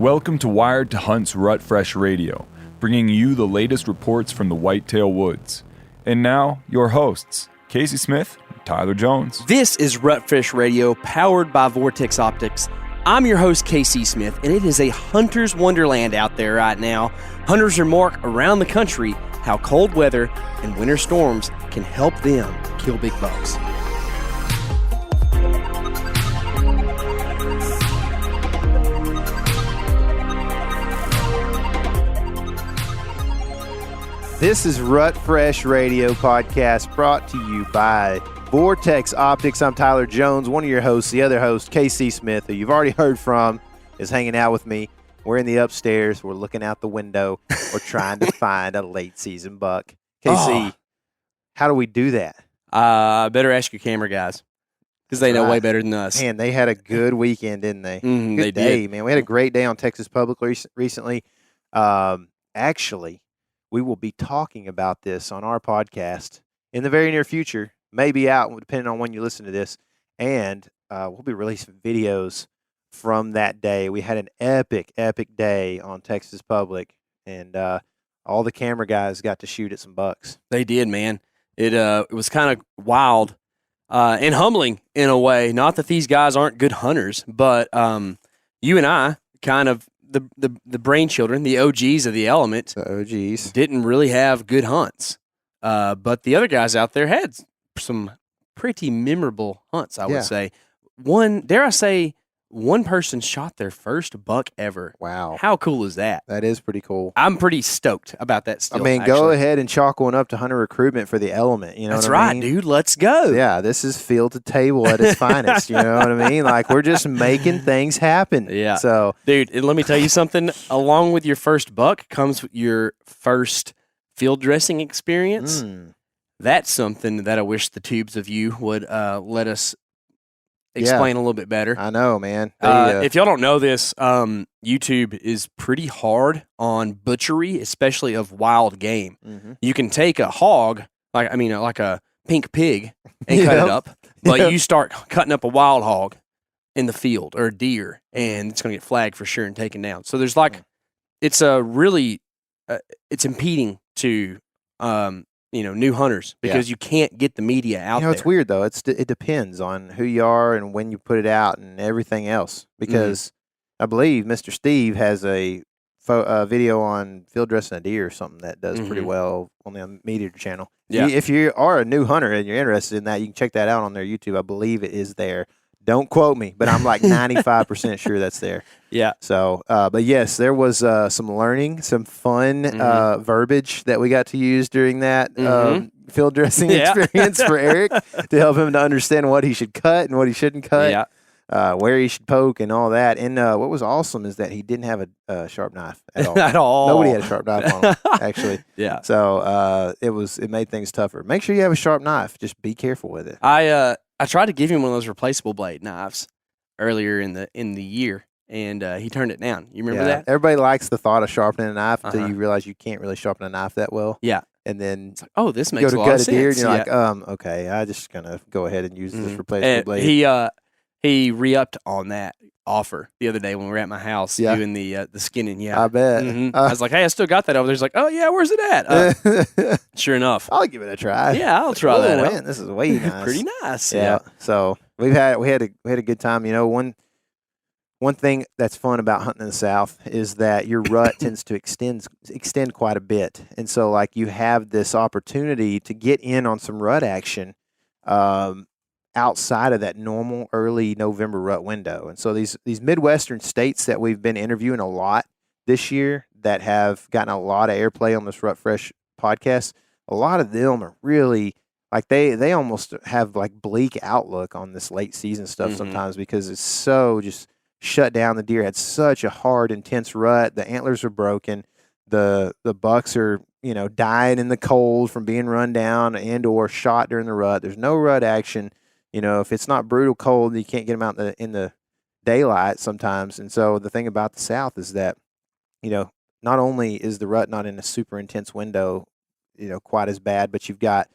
Welcome to Wired to Hunt's Rut Fresh Radio, bringing you the latest reports from the Whitetail Woods. And now, your hosts, Casey Smith and Tyler Jones. This is Rut Fresh Radio, powered by Vortex Optics. I'm your host, Casey Smith, and it is a hunter's wonderland out there right now. Hunters remark around the country how cold weather and winter storms can help them kill big bucks. This is Rut Fresh Radio podcast brought to you by Vortex Optics. I'm Tyler Jones, one of your hosts. The other host, Casey Smith, who you've already heard from, is hanging out with me. We're in the upstairs. We're looking out the window. We're trying to find a late season buck. Casey, how do we do that? Better ask your camera guys, because they know way better than us. Man, they had a good weekend, didn't they? Good they day, did. Man. We had a great day on Texas Public recently. Actually, we will be talking about this on our podcast in the very near future, maybe out, depending on when you listen to this. And we'll be releasing videos from that day. We had an epic day on Texas Public, and all the camera guys got to shoot at some bucks. They did, man. It was kind of wild and humbling in a way. Not that these guys aren't good hunters, but you and I kind of, the brain children, the OGs of the element, didn't really have good hunts. But the other guys out there had some pretty memorable hunts, I would say. One person shot their first buck ever. Wow. How cool is that? That is pretty cool. I'm pretty stoked about that still. I mean, go ahead and chalk one up to hunter recruitment for the element. You know That's what I right, mean? dude. Let's go. Yeah, this is field to table at its finest. You know what I mean? Like, we're just making things happen. Yeah. So, dude, and let me tell you something. Along with your first buck comes your first field dressing experience. That's something that I wish the tubes of you would let us explain a little bit better. I know, man. If y'all don't know this, YouTube is pretty hard on butchery, especially of wild game. Mm-hmm. You can take a hog, like a pink pig, and cut it up, but you start cutting up a wild hog in the field or a deer, and it's going to get flagged for sure and taken down. So there's it's a really it's impeding to new hunters because you can't get the media out there. It's weird, though. It depends on who you are and when you put it out and everything else. Because I believe Mr. Steve has a video on field dressing a deer or something that does pretty well on the Meat Eater channel. Yeah. If you are a new hunter and you're interested in that, you can check that out on their YouTube. I believe it is there. Don't quote me, but I'm like 95% sure that's there. Yeah. So, but yes, there was some learning, some fun verbiage that we got to use during that field dressing experience for Eric to help him to understand what he should cut and what he shouldn't cut, where he should poke and all that. And what was awesome is that he didn't have a sharp knife at all. At all. Nobody had a sharp knife on him, actually. Yeah. So it made things tougher. Make sure you have a sharp knife. Just be careful with it. I tried to give him one of those replaceable blade knives earlier in the year, and he turned it down. You remember that? Everybody likes the thought of sharpening a knife until you realize you can't really sharpen a knife that well. Yeah. And then it's like, this makes a lot of sense. Go to gut a deer, and you're like, okay, I'm just going to go ahead and use this replaceable blade. He re-upped on that offer the other day when we were at my house doing the skinning. Yeah, I bet. I was like, hey, I still got that over there. He's like, oh, yeah, where's it at? Sure enough. I'll give it a try. Yeah, I'll try that out. Man, this is way nice. Pretty nice. Yeah. So we had a good time. You know, one thing that's fun about hunting in the South is that your rut tends to extend quite a bit. And so, like, you have this opportunity to get in on some rut action outside of that normal early November rut window. And so these Midwestern states that we've been interviewing a lot this year that have gotten a lot of airplay on this Rut Fresh podcast, a lot of them are really like they almost have like bleak outlook on this late season stuff sometimes because it's so just shut down. The deer had such a hard, intense rut. The antlers are broken. The bucks are, dying in the cold from being run down and or shot during the rut. There's no rut action. If it's not brutal cold, you can't get them out in the daylight sometimes. And so the thing about the South is that, not only is the rut not in a super intense window, quite as bad, but you've got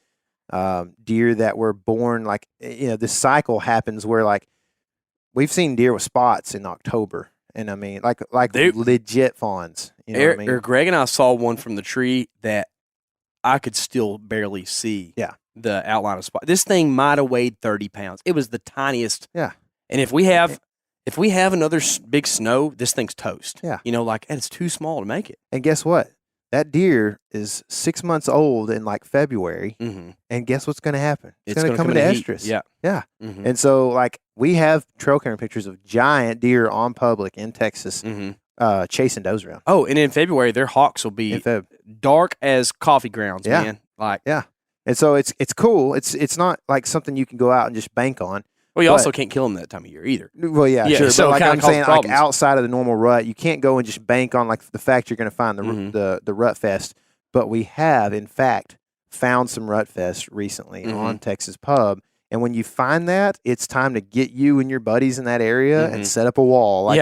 deer that were born this cycle happens where like we've seen deer with spots in October And I mean, like Dude. legit fawns. You know what I mean? Greg and I saw one from the tree that I could still barely see. Yeah. The outline of spot. This thing might have weighed 30 pounds. It was the tiniest. Yeah. And if we have another big snow, this thing's toast. Yeah. You know, like, and it's too small to make it. And guess what? That deer is 6 months old in like February. Mm-hmm. And guess what's going to happen? It's going to come into estrus. Yeah. Yeah. Mm-hmm. And so, like, we have trail camera pictures of giant deer on public in Texas chasing does around. Oh, and in February, their hawks will be dark as coffee grounds, man. Like, yeah. And so it's cool. It's not like something you can go out and just bank on. Well, you also can't kill them that time of year either. Well, yeah, sure. So but like I'm saying, problems. like outside of the normal rut, you can't go and just bank on like the fact you're going to find the Rut Fest. But we have, in fact, found some Rut Fest recently on Texas Pub. And when you find that, it's time to get you and your buddies in that area and set up a wall.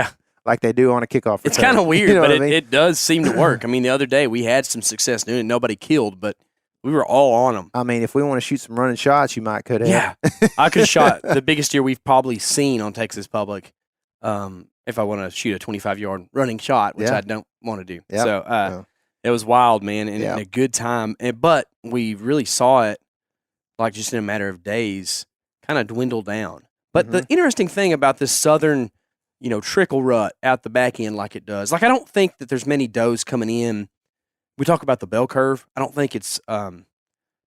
Like they do on a kickoff. It's kind of weird, but it does seem to work. I mean, the other day we had some success doing it. Nobody killed, but we were all on them. I mean, if we want to shoot some running shots, you might could have. Yeah. I could have shot the biggest deer we've probably seen on Texas Public if I want to shoot a 25-yard running shot, which I don't want to do. Yep. So it was wild, man, and a good time. But we really saw it, like, just in a matter of days, kind of dwindle down. But the interesting thing about this southern, trickle rut out the back end like it does, like, I don't think that there's many does coming in. We talk about the bell curve. I don't think it's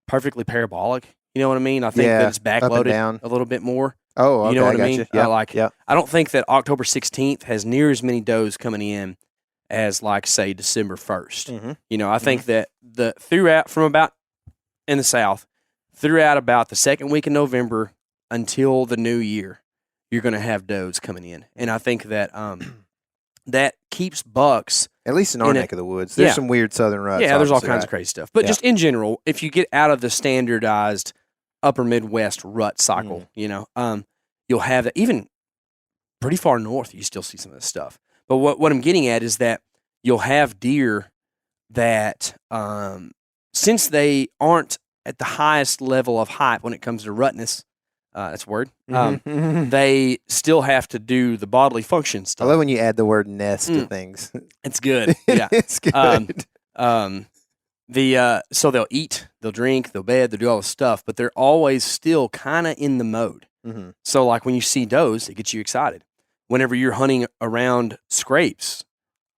perfectly parabolic. You know what I mean? I think that it's backloaded a little bit more. Oh, okay, you know what I mean? You. Yeah, I don't think that October 16th has near as many does coming in as, like, say, December 1st. I think that throughout from about in the south, throughout about the second week of November until the new year, you're going to have does coming in, and I think that that keeps bucks. At least in our neck of the woods. There's some weird southern ruts. Yeah, there's all kinds of crazy stuff. But just in general, if you get out of the standardized upper Midwest rut cycle, you'll have that. Even pretty far north, you still see some of this stuff. But what I'm getting at is that you'll have deer that, since they aren't at the highest level of hype when it comes to rutness, that's a word. They still have to do the bodily function stuff. I love when you add the word nest to things. It's good. Yeah, it's good. So they'll eat, they'll drink, they'll bed, they'll do all this stuff, but they're always still kind of in the mode. So, like, when you see does, it gets you excited. Whenever you're hunting around scrapes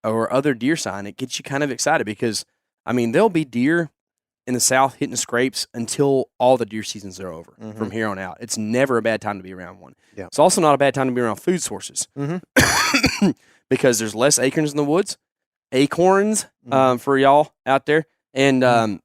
or other deer sign, it gets you kind of excited because, I mean, there'll be deer in the south hitting scrapes until all the deer seasons are over from here on out. It's never a bad time to be around one. Yeah. It's also not a bad time to be around food sources because there's less acorns in the woods. Acorns for y'all out there. And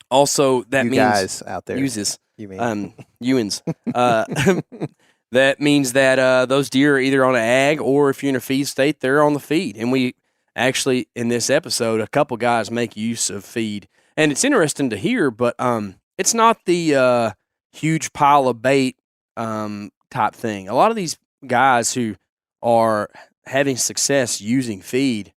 also that means guys out there. Uses. You mean? Ewins. That means that those deer are either on an ag or if you're in a feed state, they're on the feed. And we actually, in this episode, a couple guys make use of feed. And it's interesting to hear, but it's not the huge pile of bait type thing. A lot of these guys who are having success using feed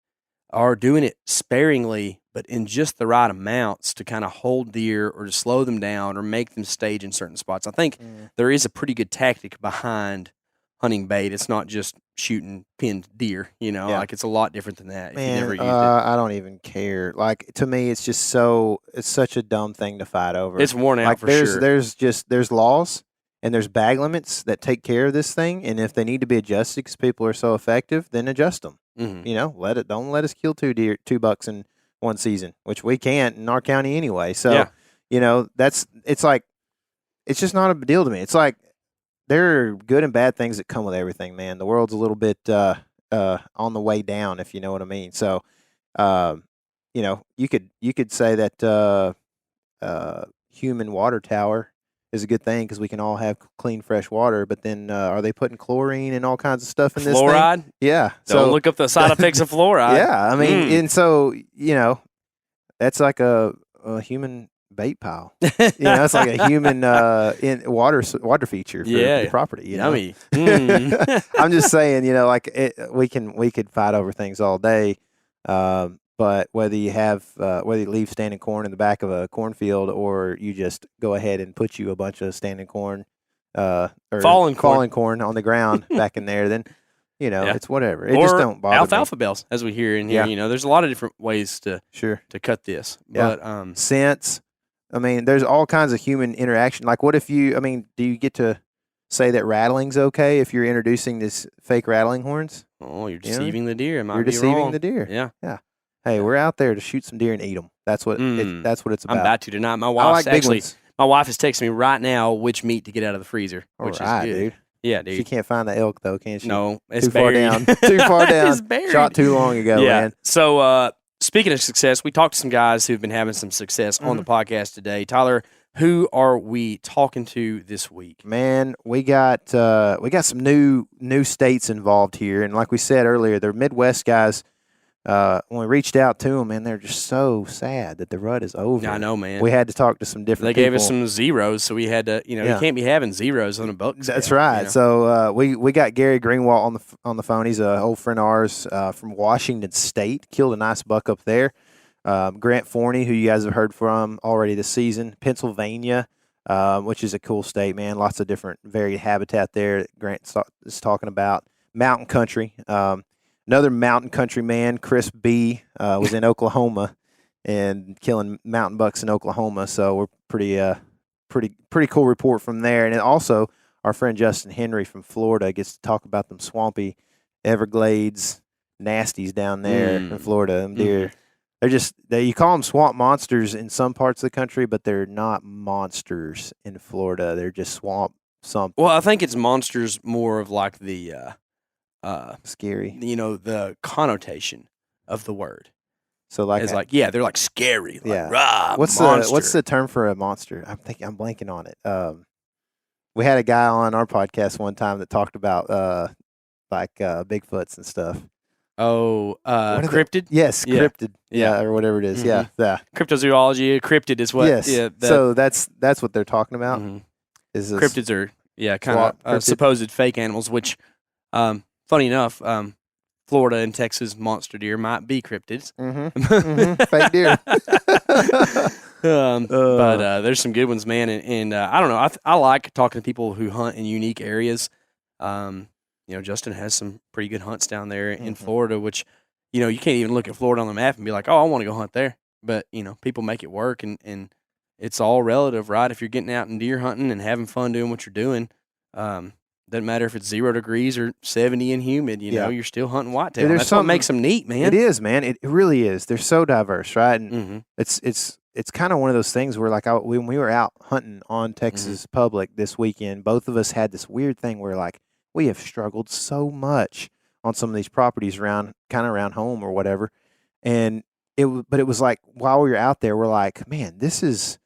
are doing it sparingly, but in just the right amounts to kind of hold deer or to slow them down or make them stage in certain spots. I think there is a pretty good tactic behind hunting bait. It's not just shooting pinned deer, like it's a lot different than that. Man, if you never used it. I don't even care. Like, to me, it's just it's such a dumb thing to fight over. It's worn out for sure. There's laws and there's bag limits that take care of this thing. And if they need to be adjusted because people are so effective, then adjust them. Don't let us kill two bucks in one season, which we can't in our county anyway. So, it's just not a big deal to me. It's like, there are good and bad things that come with everything, man. The world's a little bit on the way down, if you know what I mean. So, you could say that human water tower is a good thing because we can all have clean, fresh water. But then, are they putting chlorine and all kinds of stuff in this thing? Fluoride? Yeah. Don't look up the side effects of fluoride. Yeah, I mean, and so that's like a human bait pile. It's like a human in water feature for the property. Yummy. I'm just saying, we could fight over things all day, but whether you leave standing corn in the back of a cornfield or you just go ahead and put you a bunch of standing corn or fallen corn on the ground back in there, then Yeah. It's whatever. It or just don't bother alfalfa bells, as we hear in here. There's a lot of different ways to cut this. Yeah. But scents. I mean, there's all kinds of human interaction. Like, what if do you get to say that rattling's okay if you're introducing this fake rattling horns? Oh, you're deceiving the deer. You're deceiving the deer. Yeah. Hey, we're out there to shoot some deer and eat them. That's what that's what it's about. I'm about to tonight. My wife my wife is texting me right now which meat to get out of the freezer, which is good. Dude. Yeah, dude. She can't find the elk though, can she? No, it's too far down. Too far down. It's buried. Shot too long ago, man. So, speaking of success, we talked to some guys who've been having some success on the podcast today. Tyler, who are we talking to this week? Man, we got some new states involved here, and like we said earlier, they're Midwest guys. When we reached out to them, man, they're just so sad that the rut is over. I know, man. We had to talk to some different people. They gave us some zeros, so we had to, you can't be having zeros on a boat. That's right. So we got Gary Greenwald on the phone. He's an old friend of ours from Washington State. Killed a nice buck up there. Grant Forney, who you guys have heard from already this season. Pennsylvania, which is a cool state, man. Lots of different varied habitat there that Grant is talking about. Mountain country. Another mountain country man, Chris B, was in Oklahoma and killing mountain bucks in Oklahoma. So we're pretty cool report from there. And then also our friend Justin Henry from Florida gets to talk about them swampy Everglades nasties down there in Florida. Them deer, you call them swamp monsters in some parts of the country, but they're not monsters in Florida. They're just swamp something. Well, I think it's monsters more of like the scary. The connotation of the word. So they're like scary. Like, rah, what's the term for a monster? I'm blanking on it. We had a guy on our podcast one time that talked about Bigfoots and stuff. Oh, cryptid? Yes, cryptid. Yeah, or whatever it is. Mm-hmm. Yeah. Cryptozoology, cryptid is what. Yes. Yeah, so that's what they're talking about. Mm-hmm. Is this cryptids are kind of supposed fake animals, which funny enough, Florida and Texas monster deer might be cryptids. Fake deer. But there's some good ones, man. And I don't know. I like talking to people who hunt in unique areas. Justin has some pretty good hunts down there in Florida, which, you can't even look at Florida on the map and be like, oh, I want to go hunt there. But, people make it work, and it's all relative, right? If you're getting out and deer hunting and having fun doing what you're doing, doesn't matter if it's 0 degrees or 70 and humid, you're still hunting whitetail. That's what makes them neat, man. It is, man. It really is. They're so diverse, right? And it's kind of one of those things where, like, when we were out hunting on Texas Public this weekend, both of us had this weird thing where, like, we have struggled so much on some of these properties around home or whatever. And it was like, while we were out there, we're like, man, this is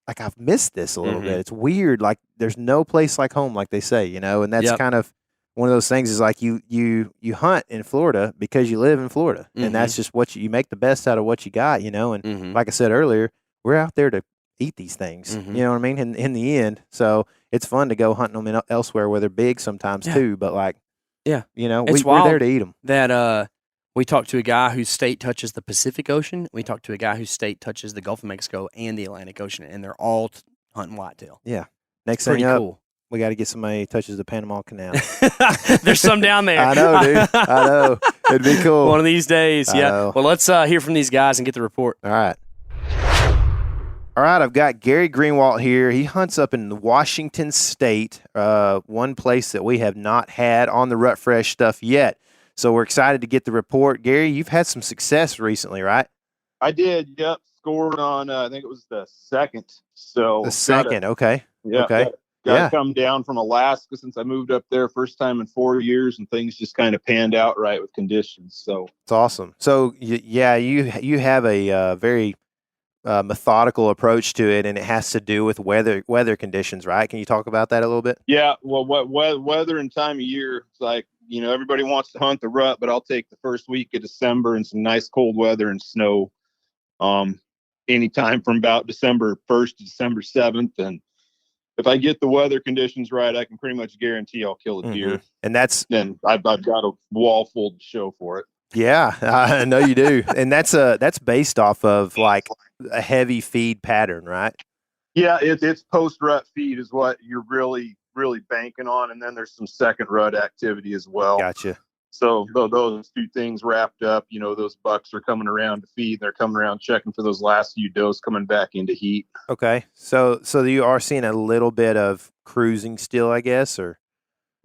like, I've missed this a little bit. It's weird. Like, there's no place like home, like they say, and that's kind of one of those things is like you hunt in Florida because you live in Florida, and that's just what you make the best out of what you got, and like I said earlier, we're out there to eat these things, you know what I mean? In the end, so it's fun to go hunting them elsewhere where they're big sometimes too, but like, we're there to eat them. That, we talked to a guy whose state touches the Pacific Ocean. We talked to a guy whose state touches the Gulf of Mexico and the Atlantic Ocean, and they're all hunting whitetail. Yeah. Next thing up, we got to get somebody who touches the Panama Canal. There's some down there. I know, dude. I know. It'd be cool. One of these days, yeah. Well, let's hear from these guys and get the report. All right. I've got Gary Greenwald here. He hunts up in Washington State, one place that we have not had on the Rut Fresh stuff yet. So we're excited to get the report. Gary, you've had some success recently, right? I did, yep. Scored on, I think it was the 2nd. So the 2nd, okay. Yeah, okay. Got to come down from Alaska since I moved up there first time in 4 years, and things just kind of panned out right with conditions. So it's awesome. So, you have a very methodical approach to it, and it has to do with weather conditions, right? Can you talk about that a little bit? Yeah, well, weather and time of year, it's like, everybody wants to hunt the rut, but I'll take the first week of December and some nice cold weather and snow anytime from about December 1st to December 7th. And if I get the weather conditions right, I can pretty much guarantee I'll kill a deer. And then I've got a wall full to show for it. Yeah, I know you do. And that's based off of like a heavy feed pattern, right? Yeah, it's post rut feed is what you're really really banking on. And then there's some second rut activity as well. Gotcha. So those two things wrapped up, those bucks are coming around to feed. They're coming around checking for those last few does coming back into heat. Okay. So you are seeing a little bit of cruising still, I guess, or?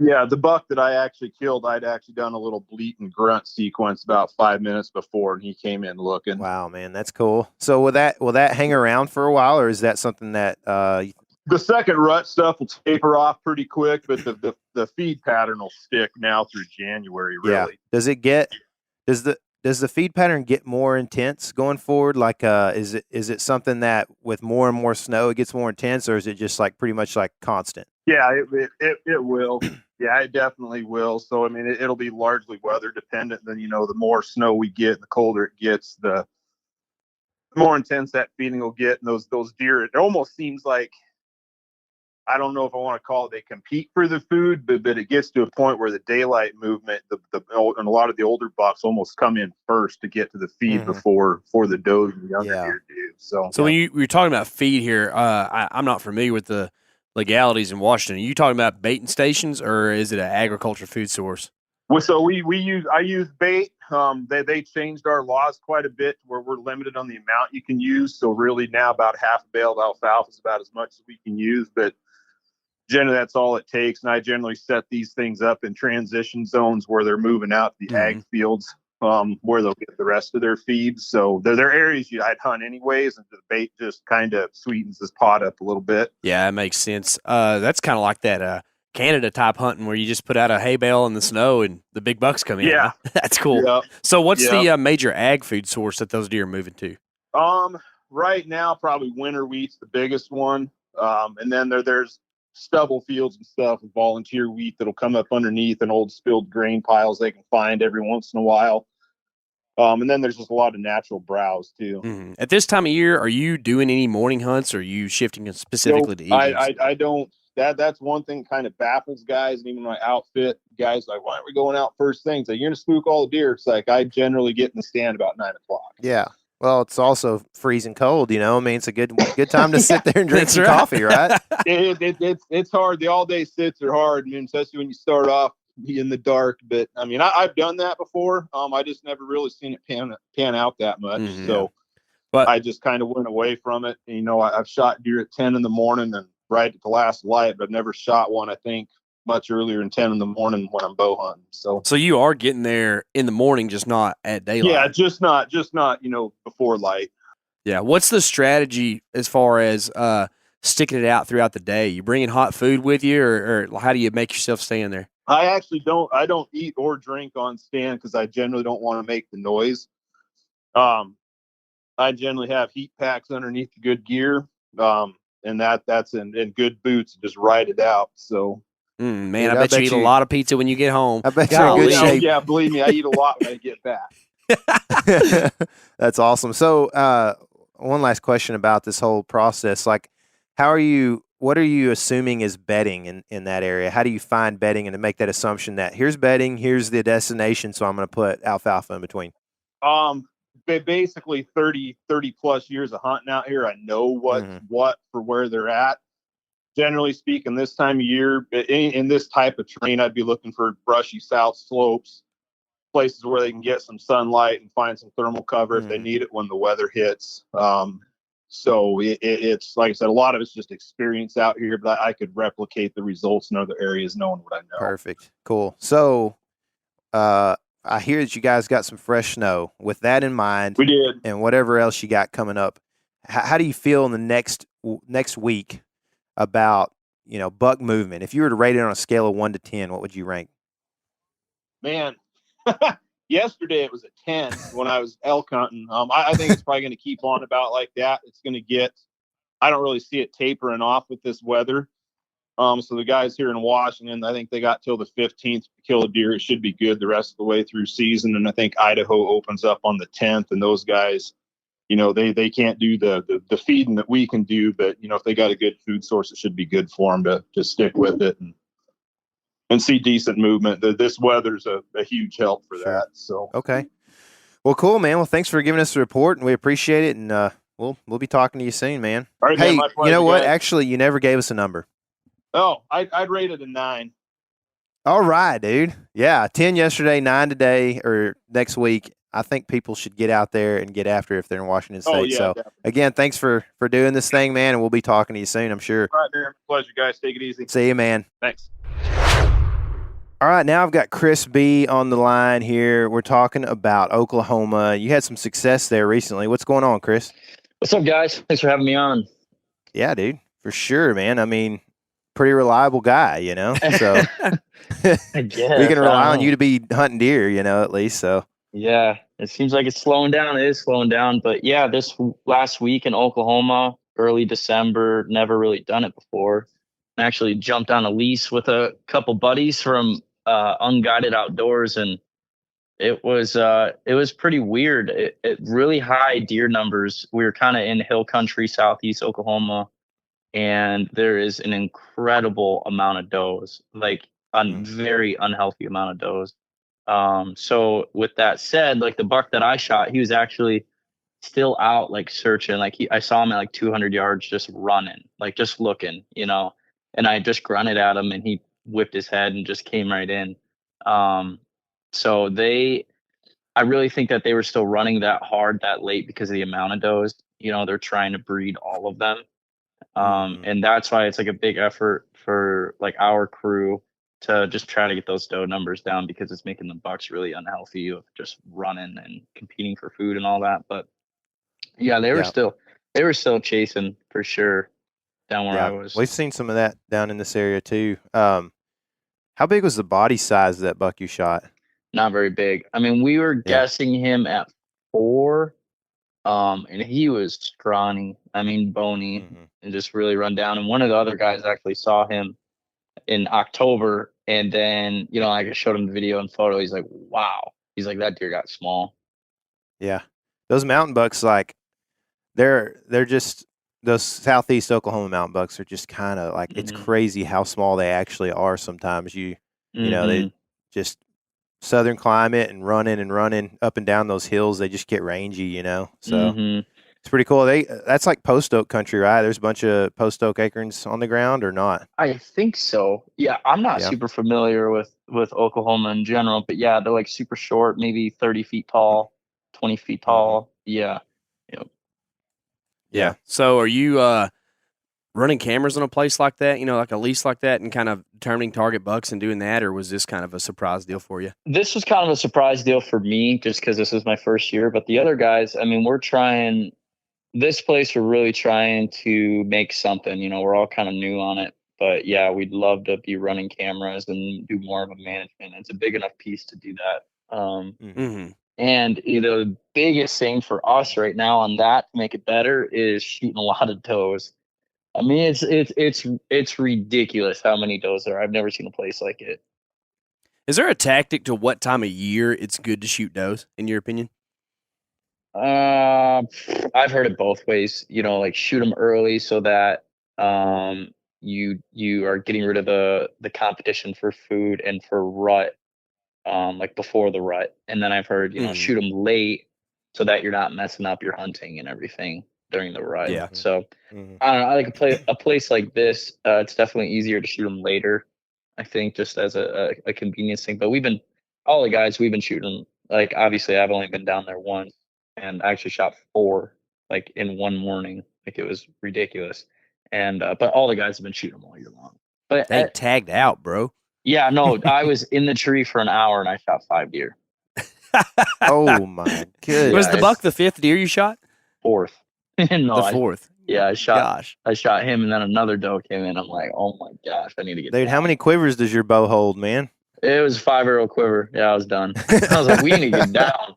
Yeah, the buck that I actually killed, I'd actually done a little bleat and grunt sequence about 5 minutes before, and he came in looking. Wow, man, that's cool. So will that hang around for a while, or is that something that the second rut stuff will taper off pretty quick, but the feed pattern will stick now through January, really. Yeah. Does the feed pattern get more intense going forward? Like, is it something that with more and more snow it gets more intense, or is it just like pretty much like constant? Yeah, it will. Yeah, it definitely will. So I mean, it'll be largely weather dependent. Then the more snow we get, the colder it gets, the more intense that feeding will get. And those deer, it almost seems like, I don't know if I want to call it they compete for the food, but it gets to a point where the daylight movement, and a lot of the older bucks almost come in first to get to the feed before the does and the younger deer do. So when you're talking about feed here, I'm not familiar with the legalities in Washington. Are you talking about baiting stations, or is it an agriculture food source? Well, so I use bait. They changed our laws quite a bit where we're limited on the amount you can use. So really now about half a bale of alfalfa is about as much as we can use, but generally that's all it takes. And I generally set these things up in transition zones where they're moving out to the ag fields, where they'll get the rest of their feeds. So they're areas I'd hunt anyways, and the bait just kind of sweetens this pot up a little bit. Yeah, that makes sense. That's kind of like that Canada type hunting where you just put out a hay bale in the snow and the big bucks come in. Yeah. Huh? That's cool. Yep. So what's the major ag food source that those deer are moving to? Right now, probably winter wheat's the biggest one. And then there's stubble fields and stuff with volunteer wheat that'll come up underneath and old spilled grain piles they can find every once in a while. And then there's just a lot of natural browse too. Mm-hmm. At this time of year, are you doing any morning hunts, or are you shifting specifically to evenings? I don't. That's one thing kind of baffles guys, and even my outfit guys like, why aren't we going out first thing? So you're gonna spook all the deer. It's like I generally get in the stand about 9 o'clock. Yeah. Well, it's also freezing cold, I mean, it's a good time to sit there and drink some coffee, right? It's hard. The all day sits are hard. I mean, especially when you start off in the dark. But I mean, I've done that before. I just never really seen it pan out that much. Mm-hmm. So, but I just kind of went away from it. And, I've shot deer at 10 in the morning and right at the last light, but I've never shot one, I think, much earlier than 10 in the morning when I'm bow hunting. So you are getting there in the morning, just not at daylight. Yeah, just not, before light. Yeah. What's the strategy as far as sticking it out throughout the day? You bringing hot food with you, or how do you make yourself stay in there? I actually don't. I don't eat or drink on stand because I generally don't want to make the noise. I generally have heat packs underneath the good gear, and that's in good boots. Just ride it out. So. Man, dude, I bet you eat a lot of pizza when you get home. I bet you're in good shape. Yeah, believe me, I eat a lot when I get back. That's awesome. So, one last question about this whole process. Like, what are you assuming is bedding in that area? How do you find bedding and to make that assumption that here's bedding, here's the destination, so I'm going to put alfalfa in between? Basically 30 plus years of hunting out here. I know what for where they're at. Generally speaking, this time of year, in this type of terrain, I'd be looking for brushy south slopes, places where they can get some sunlight and find some thermal cover if they need it when the weather hits. So it's like I said, a lot of it's just experience out here, but I could replicate the results in other areas knowing what I know. Perfect. Cool. So I hear that you guys got some fresh snow. With that in mind, we did, and whatever else you got coming up, how do you feel in the next week about buck movement? If you were to rate it on a scale of 1 to 10, what would you rank? Man, yesterday it was a 10 when I was elk hunting. I think it's probably going to keep on about like that. It's going to get, I don't really see it tapering off with this weather. So the guys here in Washington, I think they got till the 15th to kill a deer. It should be good the rest of the way through season. And I think Idaho opens up on the 10th, and those guys, they can't do the feeding that we can do, but if they got a good food source, it should be good for them to just stick with it and see decent movement. This weather's a huge help for that. So okay, well, cool, man. Well, thanks for giving us the report, and we appreciate it. And we'll be talking to you soon, man. All right, hey, man, my pleasure, you know what? guys. Actually, you never gave us a number. Oh, I'd rate it a 9. All right, dude. Yeah, 10 yesterday, 9 today, or next week. I think people should get out there and get after it if they're in Washington State. Oh, yeah, So, definitely. again, thanks for doing this thing, man, and we'll be talking to you soon, I'm sure. All right, man. Pleasure, guys. Take it easy. See you, man. Thanks. All right, now I've got Chris B on the line here. We're talking about Oklahoma. You had some success there recently. What's going on, Chris? What's up, guys? Thanks for having me on. Yeah, dude, for sure, man. I mean, pretty reliable guy, you know? So I guess. we can rely on you to be hunting deer, you know, at least. So Yeah, it seems like it's slowing down. It is slowing down. But yeah, this last week in Oklahoma, early December, never really done it before. I actually jumped on a lease with a couple buddies from Unguided Outdoors, and it was pretty weird. It really high deer numbers. We were kind of in hill country, southeast Oklahoma, and there is an incredible amount of does, like a very unhealthy amount of does. So with that said, like the buck that I shot, he was actually still out, like searching. Like I saw him at like 200 yards, just running, like just looking, you know. And I just grunted at him, and he whipped his head and just came right in. So I really think that they were still running that hard that late because of the amount of does. You know, they're trying to breed all of them. And that's why it's like a big effort for like our crew to just try to get those doe numbers down, because it's making the bucks really unhealthy of just running and competing for food and all that. But yeah, they were still chasing for sure down where I was. We've seen some of that down in this area too. How big was the body size of that buck you shot? Not very big. I mean, we were guessing him at 4, and he was scrawny. I mean, bony and just really run down. And one of the other guys actually saw him in October, and then, you know, I showed him the video and photo. He's like, wow. He's like, that deer got small. Yeah. Those mountain bucks, like they're just, those southeast Oklahoma mountain bucks are just kind of like, it's crazy how small they actually are sometimes. You know, they just southern climate and running up and down those hills, they just get rangy, you know. So it's pretty cool. That's like post oak country, right? There's a bunch of post oak acorns on the ground, or not? I think so. Yeah, I'm not super familiar with Oklahoma in general, but yeah, they're like super short, maybe 30 feet tall, 20 feet tall. Yeah. Yeah. So are you running cameras on a place like that, you know, like a lease like that, and kind of determining target bucks and doing that, or was this kind of a surprise deal for you? This was kind of a surprise deal for me, just because this is my first year. But the other guys, I mean, this place, we're really trying to make something, you know, we're all kind of new on it. But yeah, we'd love to be running cameras and do more of a management. It's a big enough piece to do that. And you know, the biggest thing for us right now on that to make it better is shooting a lot of does. I mean, it's ridiculous how many does there are. I've never seen a place like it. Is there a tactic to what time of year it's good to shoot does, in your opinion? I've heard it both ways. You know, like shoot them early so that you are getting rid of the competition for food and for rut, like before the rut. And then I've heard, you know, shoot them late so that you're not messing up your hunting and everything during the rut. Yeah. So I don't know. I like a place like this. It's definitely easier to shoot them later, I think, just as a convenience thing. But all the guys we've been shooting, like obviously I've only been down there once, and I actually shot 4 like in one morning. Like it was ridiculous. And but all the guys have been shooting them all year long. But they tagged out, bro. Yeah, no, I was in the tree for an hour and I shot 5 deer. Oh my goodness. Was the buck the 5th deer you shot? 4th. No, the 4th. I shot him, and then another doe came in. I'm like, oh my gosh, I need to get Dude, down. How many quivers does your bow hold, man? It was a 5-arrow quiver. Yeah, I was done. I was like, we need to get down.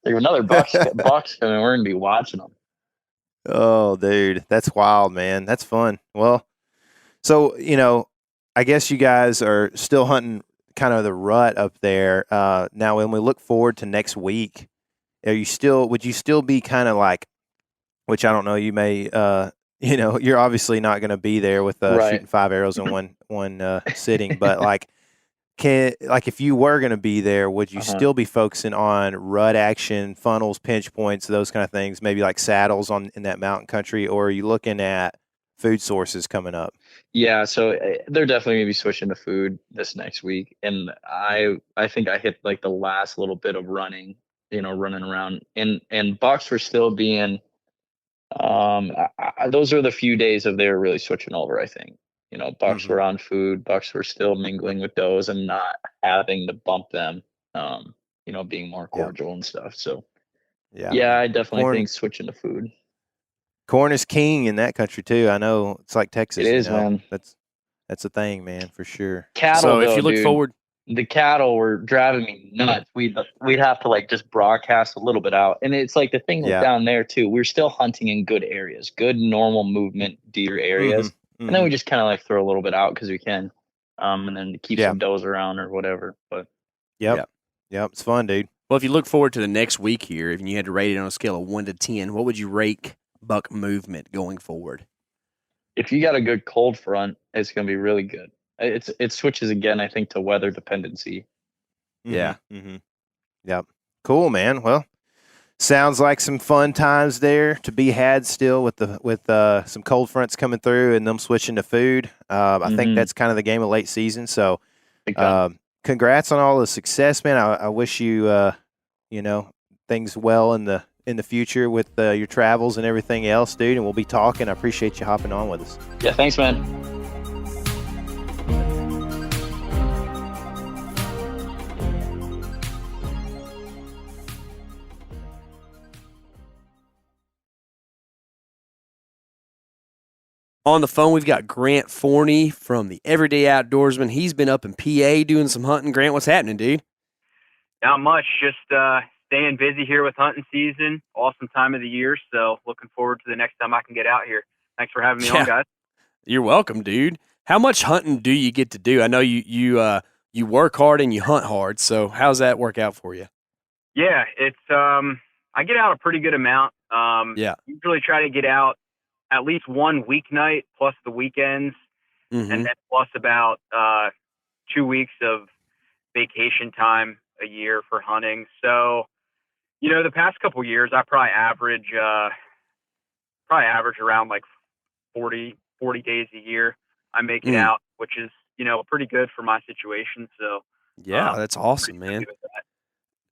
Like, another buck's coming. We're going to be watching them. Oh, dude, that's wild, man. That's fun. Well, so, you know, I guess you guys are still hunting kind of the rut up there. Now, when we look forward to next week, would you still be kind of like, which I don't know, you may, you know, you're obviously not going to be there with shooting 5 arrows in one sitting, but like, if you were going to be there, would you still be focusing on rut action, funnels, pinch points, those kind of things, maybe like saddles in that mountain country, or are you looking at food sources coming up. Yeah, so they're definitely gonna be switching to food this next week, and I think I hit like the last little bit of running, running around, and bucks were still being, those are the few days of they were really switching over. I think bucks were on food, bucks were still mingling with does and not having to bump them, being more cordial and stuff. So yeah, I definitely think switching to food. Corn is king in that country too. I know it's like Texas. It is, man. That's a thing, man, for sure. Cattle, so if though, you look dude, forward, the cattle were driving me nuts. We'd have to like just broadcast a little bit out, and it's like the thing with down there too. We're still hunting in good areas, good normal movement deer areas, and then we just kind of like throw a little bit out because we can, and then keep some does around or whatever. But yep, it's fun, dude. Well, if you look forward to the next week here, if you had to rate it on a scale of 1 to 10, what would you rate buck movement going forward? If you got a good cold front, it's going to be really good. It switches again, I think, to weather dependency. Yeah. Yep. Cool, man. Well, sounds like some fun times there to be had still with some cold fronts coming through and them switching to food. I think that's kind of the game of late season. So, congrats on all the success, man. I wish you, things well in the future with your travels and everything else, dude. And we'll be talking. I appreciate you hopping on with us. Yeah, thanks, man. On the phone, we've got Grant Forney from the Everyday Outdoorsman. He's been up in PA doing some hunting. Grant, what's happening, dude? Not much. Just staying busy here with hunting season. Awesome time of the year. So looking forward to the next time I can get out here. Thanks for having me on, guys. You're welcome, dude. How much hunting do you get to do? I know you work hard and you hunt hard. So how's that work out for you? Yeah, it's I get out a pretty good amount. Usually try to get out at least one weeknight plus the weekends, and then plus about 2 weeks of vacation time a year for hunting. So, the past couple of years, I probably average around like 40 days a year. I make it out, which is, pretty good for my situation. So yeah, that's awesome, man.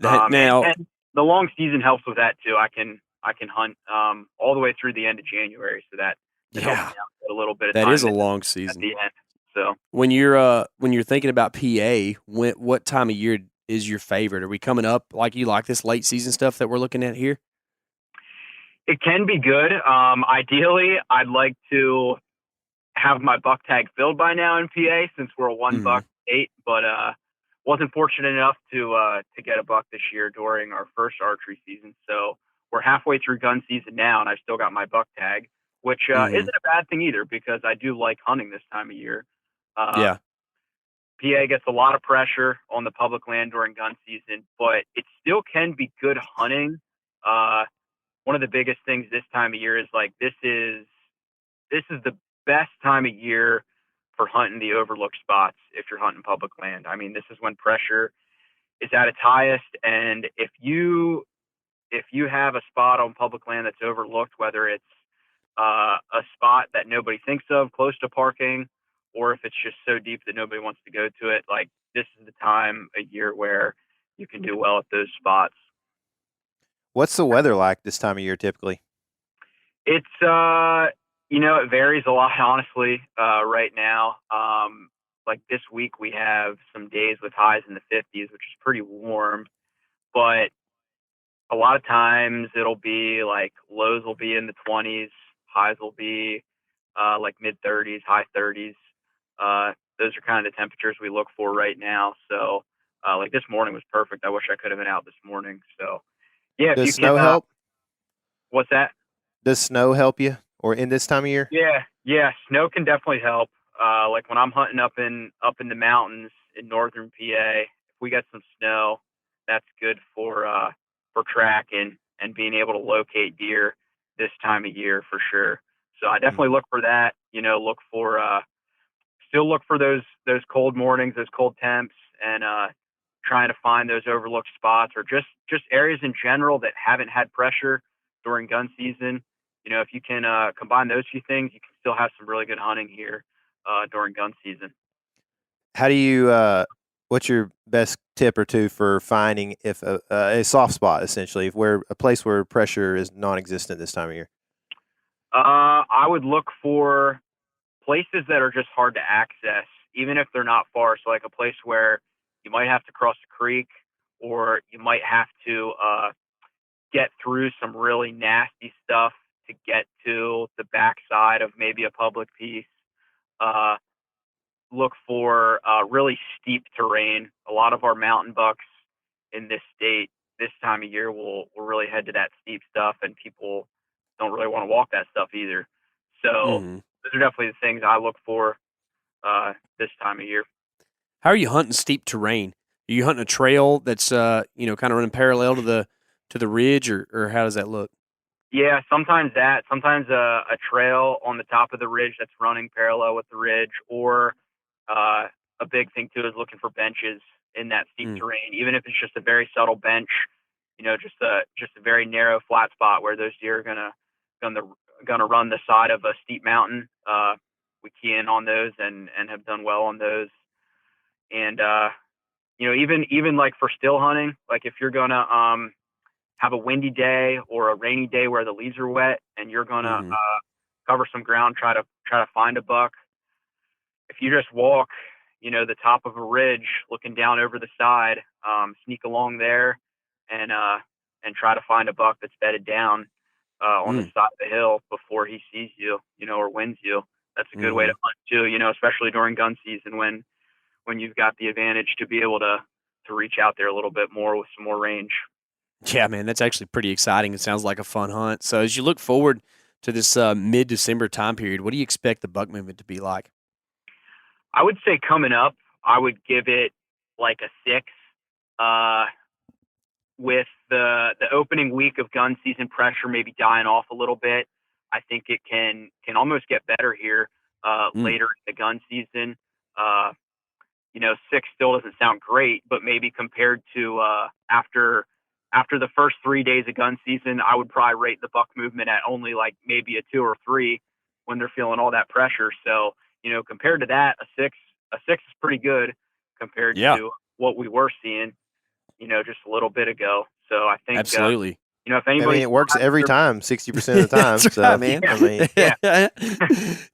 And the long season helps with that too. I can hunt all the way through the end of January, so that helps me out a little bit of time. That is a long season. At the end. So when you're thinking about PA, what time of year is your favorite? Are we coming up like you like this late season stuff that we're looking at here? It can be good. Ideally, I'd like to have my buck tag filled by now in PA since we're a one buck state, but wasn't fortunate enough to get a buck this year during our first archery season. So we're halfway through gun season now, and I still got my buck tag, which isn't a bad thing either because I do like hunting this time of year. PA gets a lot of pressure on the public land during gun season, but it still can be good hunting. One of the biggest things this time of year is like this is the best time of year for hunting the overlooked spots if you're hunting public land. I mean, this is when pressure is at its highest, and if you have a spot on public land that's overlooked, whether it's a spot that nobody thinks of close to parking, or if it's just so deep that nobody wants to go to it, like this is the time of year where you can do well at those spots. What's the weather like this time of year typically? It's, it varies a lot, honestly, right now. Like this week we have some days with highs in the 50s, which is pretty warm, but a lot of times it'll be like lows will be in the 20s, highs will be like mid 30s, high 30s. Those are kind of the temperatures we look for right now. So like this morning was perfect. I wish I could have been out this morning. So yeah. Does snow help? What's that? Does snow help you or in this time of year? Yeah. Snow can definitely help. Like when I'm hunting up in the mountains in northern PA, if we get some snow, that's good for tracking and being able to locate deer this time of year for sure. So I definitely look for that, still look for those cold mornings, those cold temps, and trying to find those overlooked spots or just areas in general that haven't had pressure during gun season. if you can combine those two things, you can still have some really good hunting here during gun season. How do you? What's your best tip or two for finding if a soft spot, essentially, where a place where pressure is non-existent this time of year? I would look for places that are just hard to access, even if they're not far. So like a place where you might have to cross a creek, or you might have to get through some really nasty stuff to get to the backside of maybe a public piece. Look for really steep terrain. A lot of our mountain bucks in this state this time of year will really head to that steep stuff, and people don't really want to walk that stuff either. So those are definitely the things I look for this time of year. How are you hunting steep terrain? Are you hunting a trail that's kind of running parallel to the ridge, or how does that look? Yeah, sometimes a trail on the top of the ridge that's running parallel with the ridge, or a big thing too is looking for benches in that steep terrain, even if it's just a very subtle bench, just a very narrow flat spot where those deer are gonna run the side of a steep mountain. We key in on those and have done well on those. And even like for still hunting, like if you're gonna have a windy day or a rainy day where the leaves are wet and you're gonna cover some ground, try to find a buck. If you just walk, the top of a ridge, looking down over the side, sneak along there, and try to find a buck that's bedded down on the side of the hill before he sees you, or wins you. That's a good way to hunt too, especially during gun season when you've got the advantage to be able to reach out there a little bit more with some more range. Yeah, man, that's actually pretty exciting. It sounds like a fun hunt. So as you look forward to this mid-December time period, what do you expect the buck movement to be like? I would say coming up, I would give it like a 6. With the opening week of gun season pressure maybe dying off a little bit, I think it can almost get better here later in the gun season. 6 still doesn't sound great, but maybe compared to after the first 3 days of gun season, I would probably rate the buck movement at only like maybe a 2 or 3 when they're feeling all that pressure. So, compared to that, a 6 is pretty good compared to what we were seeing, just a little bit ago. So I think absolutely. If anybody, it works every time, 60% of the time. That's so, right, man.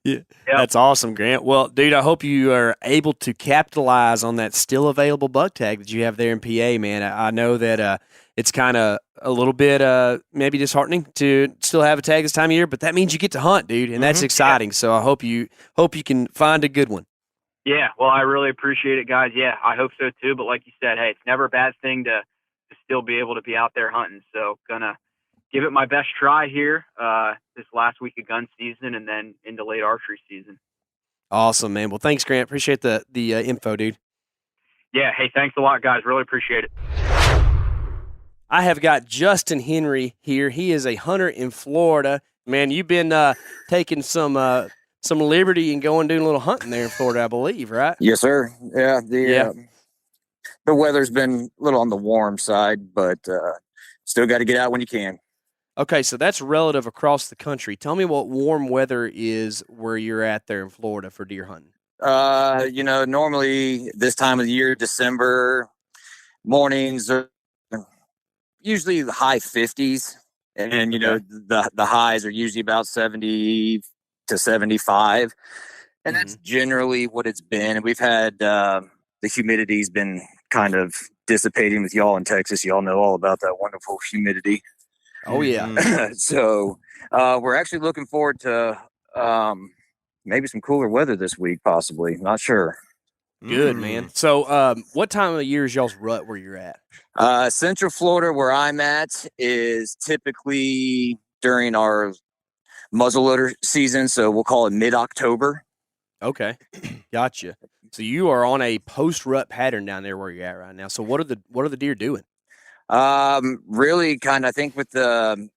Yeah. That's awesome, Grant. Well, dude, I hope you are able to capitalize on that still available buck tag that you have there in PA, man. I know that it's kind of a little bit maybe disheartening to still have a tag this time of year, but that means you get to hunt, dude, and that's exciting. So I hope you can find a good one. Yeah, well, I really appreciate it, guys. Yeah, I hope so too. But like you said, hey, it's never a bad thing to still be able to be out there hunting. So gonna give it my best try here this last week of gun season and then into late archery season. Awesome, man. Well, thanks, Grant. Appreciate the info, dude. Yeah, hey, thanks a lot, guys. Really appreciate it. I have got Justin Henry here. He is a hunter in Florida. Man, you've been taking some liberty and going doing a little hunting there in Florida, I believe, right? Yes, sir. Yeah, the weather's been a little on the warm side, but still got to get out when you can. Okay, so that's relative across the country. Tell me what warm weather is where you're at there in Florida for deer hunting. Normally this time of the year, December mornings are usually the high 50s, and the highs are usually about 70 to 75, and that's generally what it's been. And we've had the humidity's been kind of dissipating with y'all in Texas. Y'all know all about that wonderful humidity. Oh yeah. So we're actually looking forward to maybe some cooler weather this week, possibly. Not sure. Good, man. So what time of the year is y'all's rut where you're at? Central Florida, where I'm at, is typically during our muzzleloader season, so we'll call it mid-October. Okay, gotcha. So you are on a post-rut pattern down there where you're at right now. So what are the deer doing? Really, kind of. I think with the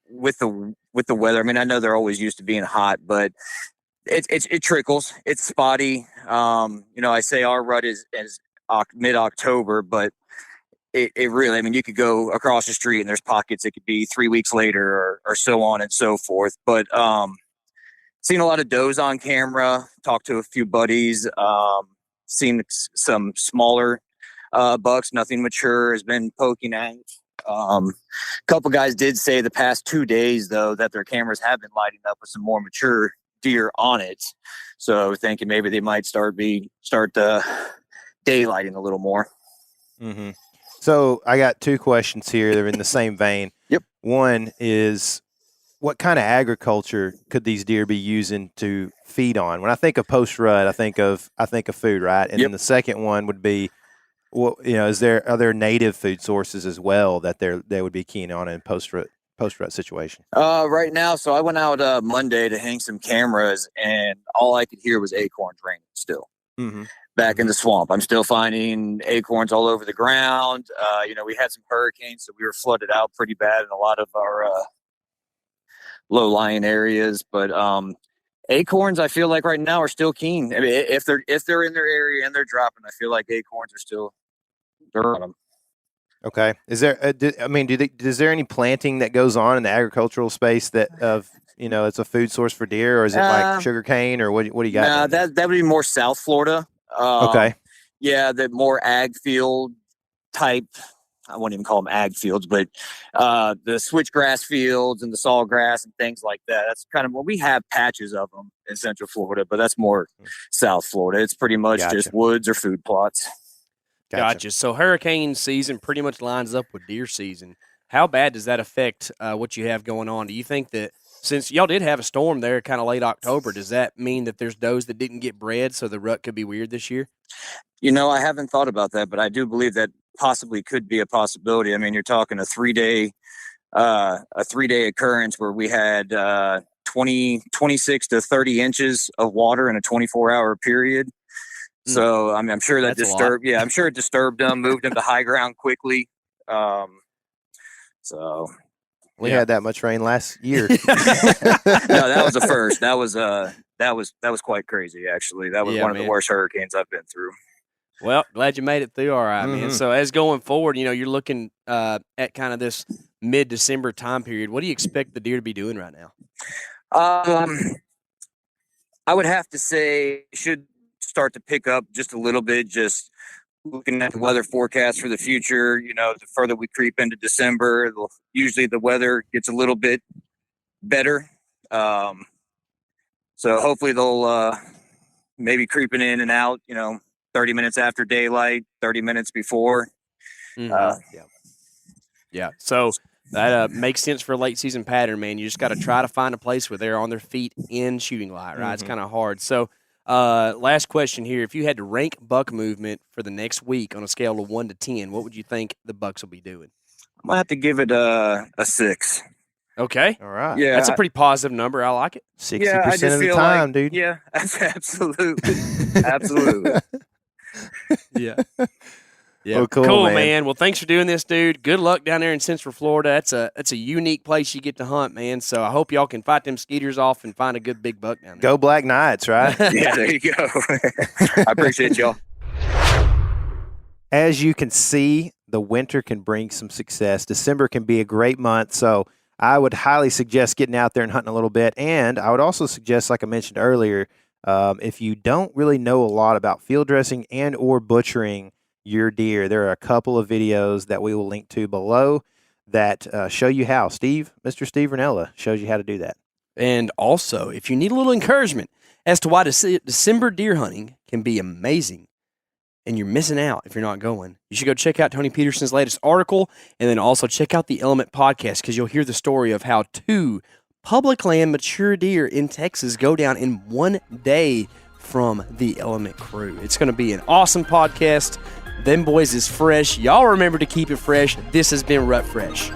weather. I mean, I know they're always used to being hot, but it trickles. It's spotty. I say our rut is mid-October, but it really, I mean, you could go across the street and there's pockets. It could be 3 weeks later or so on and so forth. But seen a lot of does on camera, talked to a few buddies, seen some smaller bucks, nothing mature has been poking at. A couple guys did say the past 2 days, though, that their cameras have been lighting up with some more mature deer on it. So thinking maybe they might start daylighting a little more. Mm-hmm. So I got 2 questions here. They're in the same vein. Yep. One is, what kind of agriculture could these deer be using to feed on? When I think of post-rut, I think of food, right? And then the second one would be, well, are there native food sources as well that they would be keen on in post-rut situation? Right now, so I went out Monday to hang some cameras, and all I could hear was acorns raining still. Mm-hmm. Back in the swamp, I'm still finding acorns all over the ground. We had some hurricanes, so we were flooded out pretty bad in a lot of our low-lying areas. But acorns, I feel like right now are still keen. I mean, if they're in their area and they're dropping, I feel like acorns are still on them. Okay. Is there? Is there any planting that goes on in the agricultural space that it's a food source for deer, or is it like sugarcane, or what do you got? That would be more South Florida. Okay. Yeah, the more ag field type. I won't even call them ag fields, but the switchgrass fields and the sawgrass and things like that. That's kind of, we have patches of them in Central Florida, but that's more South Florida. It's pretty much just woods or food plots. Gotcha. So hurricane season pretty much lines up with deer season. How bad does that affect what you have going on? Do you think that since y'all did have a storm there kind of late October, does that mean that there's does that didn't get bred, so the rut could be weird this year? I haven't thought about that, but I do believe that possibly could be a possibility. I mean, you're talking a 3-day occurrence where we had 26 to 30 inches of water in a 24-hour period. So I'm sure that disturbed. Yeah, I'm sure it disturbed them, moved them to high ground quickly. We had that much rain last year. No, that was the first. That was quite crazy. Actually, that was one of the worst hurricanes I've been through. Well, glad you made it through all right, man. So as going forward, you're looking at kind of this mid-December time period. What do you expect the deer to be doing right now? I would have to say should start to pick up just a little bit, just looking at the weather forecast for the future. The further we creep into December, usually the weather gets a little bit better. So hopefully they'll maybe creeping in and out, 30 minutes after daylight, 30 minutes before. Yeah. So that makes sense for a late season pattern, man. You just got to try to find a place where they're on their feet in shooting light, right? It's kind of hard. So last question here. If you had to rank buck movement for the next week on a scale of 1 to 10, what would you think the bucks will be doing? I'm going to have to give it a 6. Okay. All right. Yeah. That's a pretty positive number. I like it. 60% of the time, dude. Yeah, absolutely. Absolutely. Yeah. Well, cool, man. Well, thanks for doing this, dude. Good luck down there in Central Florida. That's a unique place you get to hunt, man. So I hope y'all can fight them skeeters off and find a good big buck down there. Go Black Knights, right? Yeah, there you go. I appreciate y'all. As you can see, the winter can bring some success. December can be a great month, so I would highly suggest getting out there and hunting a little bit. And I would also suggest, like I mentioned earlier, if you don't really know a lot about field dressing and or butchering your deer, there are a couple of videos that we will link to below that show you how. Mr. Steve Ranella shows you how to do that. And also, if you need a little encouragement as to why December deer hunting can be amazing and you're missing out if you're not going, you should go check out Tony Peterson's latest article, and then also check out the Element podcast, because you'll hear the story of how 2 public land mature deer in Texas go down in 1 day from the Element crew. It's going to be an awesome podcast. Them boys is fresh. Y'all remember to keep it fresh. This has been Rut Fresh.